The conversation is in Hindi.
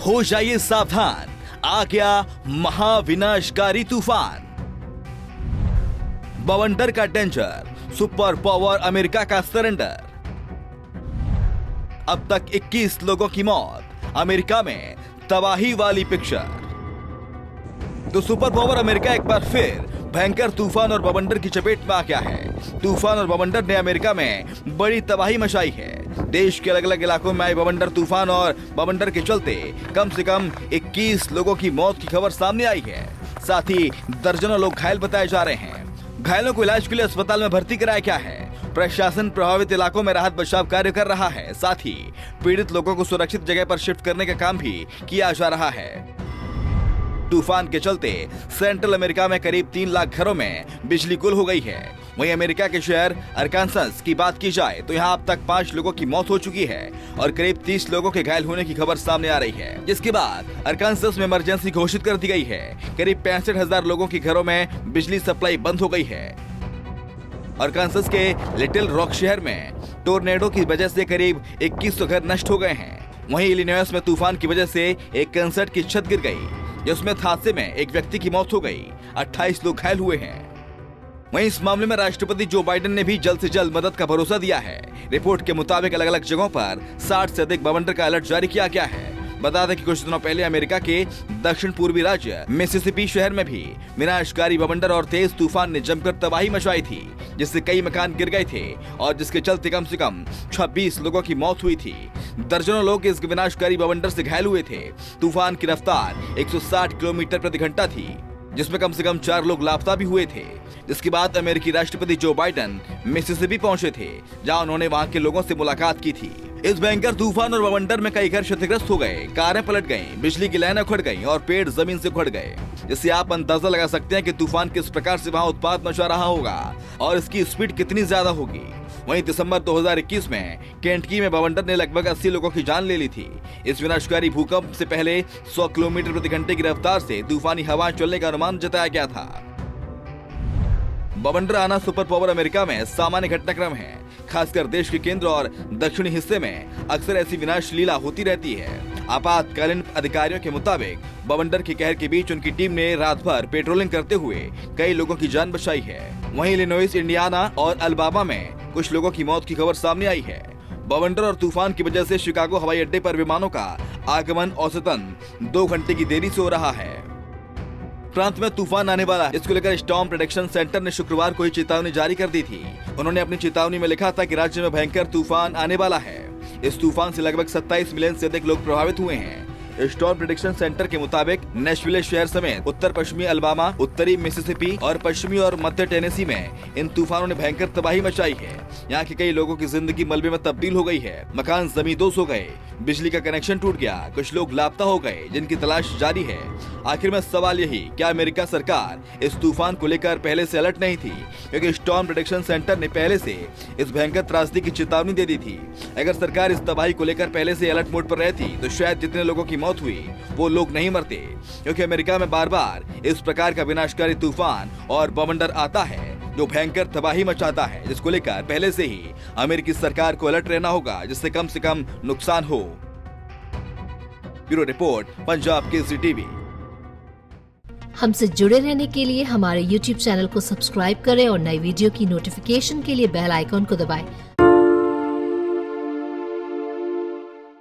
हो जाइए सावधान, आ गया महाविनाशकारी तूफान। बवंडर का डेंजर, सुपर पावर अमेरिका का सरेंडर। अब तक 21 लोगों की मौत, अमेरिका में तबाही वाली पिक्चर। तो सुपर पावर अमेरिका एक बार फिर भयंकर तूफान और बवंडर की चपेट में आ गया है। तूफान और बवंडर ने अमेरिका में बड़ी तबाही मचाई है। देश के अलग अलग इलाकों में आए बवंडर तूफान और बवंडर के चलते कम से कम 21 लोगों की मौत की खबर सामने आई है। साथ ही दर्जनों लोग घायल बताए जा रहे हैं। घायलों को इलाज के लिए अस्पताल में भर्ती कराया गया है। प्रशासन प्रभावित इलाकों में राहत बचाव कार्य कर रहा है। साथ ही पीड़ित लोगों को सुरक्षित जगह पर शिफ्ट करने का काम भी किया जा रहा है। तूफान के चलते सेंट्रल अमेरिका में करीब 3 लाख घरों में बिजली गुल हो गई है। वहीं अमेरिका के शहर अरकानसास की बात की जाए तो यहाँ अब तक 5 लोगों की मौत हो चुकी है और करीब 30 लोगों के घायल होने की खबर सामने आ रही है। जिसके बाद अरकानसास में इमरजेंसी घोषित कर दी गई है। करीब 65,000 लोगों के घरों में बिजली सप्लाई बंद हो गई है। अरकानसास के लिटिल रॉक शहर में टोर्नेडो की वजह से करीब 2100 घर नष्ट हो गए हैं। वहीं इलिनॉयस में तूफान की वजह से एक कंसर्ट की छत गिर गई, जिसमें हादसे में एक व्यक्ति की मौत हो गई। 28 लोग घायल हुए हैं। वहीं इस मामले में राष्ट्रपति जो बाइडेन ने भी जल्द से जल्द मदद का भरोसा दिया है। रिपोर्ट के मुताबिक अलग अलग जगहों पर 60 से अधिक बवंडर का अलर्ट जारी किया गया है। बता दें कि कुछ दिनों पहले अमेरिका के दक्षिण पूर्वी राज्य मिसिसिपी शहर में भी विनाशकारी बवंडर और तेज तूफान ने जमकर तबाही मचाई थी, जिससे कई मकान गिर गए थे और जिसके चलते कम से कम 26 लोगों की मौत हुई थी। दर्जनों लोग इस विनाशकारी बवंडर से घायल हुए थे। तूफान की रफ्तार 160 किलोमीटर प्रति घंटा थी, जिसमें कम से कम 4 लोग लापता भी हुए थे। जिसके बाद अमेरिकी राष्ट्रपति जो बाइडेन मिसिसिपी पहुंचे थे, जहां उन्होंने वहां के लोगों से मुलाकात की थी। इस भयंकर तूफान और बवंडर में कई घर क्षतिग्रस्त हो गए, कारें पलट गईं, बिजली की लाइनें उखड़ गईं और पेड़ जमीन से उखड़ गए। जिससे आप अंदाजा लगा सकते हैं कि तूफान किस प्रकार से वहां उत्पात मचा रहा होगा और इसकी स्पीड कितनी ज्यादा होगी। वहीं दिसंबर 2021 में केंटकी में बवंडर ने लगभग 80 लोगों की जान ले ली थी। इस विनाशकारी भूकंप से पहले 100 किलोमीटर प्रति घंटे की रफ्तार से तूफानी हवा चलने का अनुमान जताया गया था। बवंडर आना सुपर पावर अमेरिका में सामान्य घटनाक्रम है। खासकर देश के केंद्र और दक्षिणी हिस्से में अक्सर ऐसी विनाश लीला होती रहती है। आपातकालीन अधिकारियों के मुताबिक बवंडर के कहर के बीच उनकी टीम ने रात भर पेट्रोलिंग करते हुए कई लोगों की जान बचाई है। वहीं इलिनॉइस, इंडियाना और अलाबामा में कुछ लोगों की मौत की खबर सामने आई है। बवंडर और तूफान की वजह से शिकागो हवाई अड्डे पर विमानों का आगमन औसतन 2 घंटे की देरी से हो रहा है। प्रांत में तूफान आने वाला है, इसको लेकर स्टॉर्म प्रेडिक्शन सेंटर ने शुक्रवार को ही चेतावनी जारी कर दी थी। उन्होंने अपनी चेतावनी में लिखा था कि राज्य में भयंकर तूफान आने वाला है। इस तूफान से लगभग 27 मिलियन से अधिक लोग प्रभावित हुए हैं। स्टॉर्म प्रेडिक्शन सेंटर के मुताबिक नेशविल शहर समेत उत्तर पश्चिमी अलाबामा, उत्तरी मिसिसिपी और पश्चिमी और मध्य टेनेसी में इन तूफानों ने भयंकर तबाही मचाई है। यहाँ के कई लोगों की जिंदगी मलबे में तब्दील हो गई है। मकान जमींदोज हो गए, बिजली का कनेक्शन टूट गया, कुछ लोग लापता हो गए जिनकी तलाश जारी है। आखिर में सवाल यही, क्या अमेरिका सरकार इस तूफान को लेकर पहले से अलर्ट नहीं थी? क्योंकि स्टॉर्म प्रेडिक्शन सेंटर ने पहले से इस भयंकर त्रासदी की चेतावनी दे दी थी। अगर सरकार इस तबाही को लेकर पहले से अलर्ट मोड पर रहती तो शायद जितने लोगों की मौत हुई वो लोग नहीं मरते। क्योंकि अमेरिका में बार बार इस प्रकार का विनाशकारी तूफान और बवंडर आता है जो भयंकर तबाही मचाता है, जिसको लेकर पहले से ही अमेरिकी सरकार को अलर्ट रहना होगा, जिससे कम से कम नुकसान हो। Bureau report, Punjab Kesari TV. हमसे जुड़े रहने के लिए हमारे YouTube चैनल को सब्सक्राइब करें और नई वीडियो की नोटिफिकेशन के लिए बेल आइकॉन को दबाएं।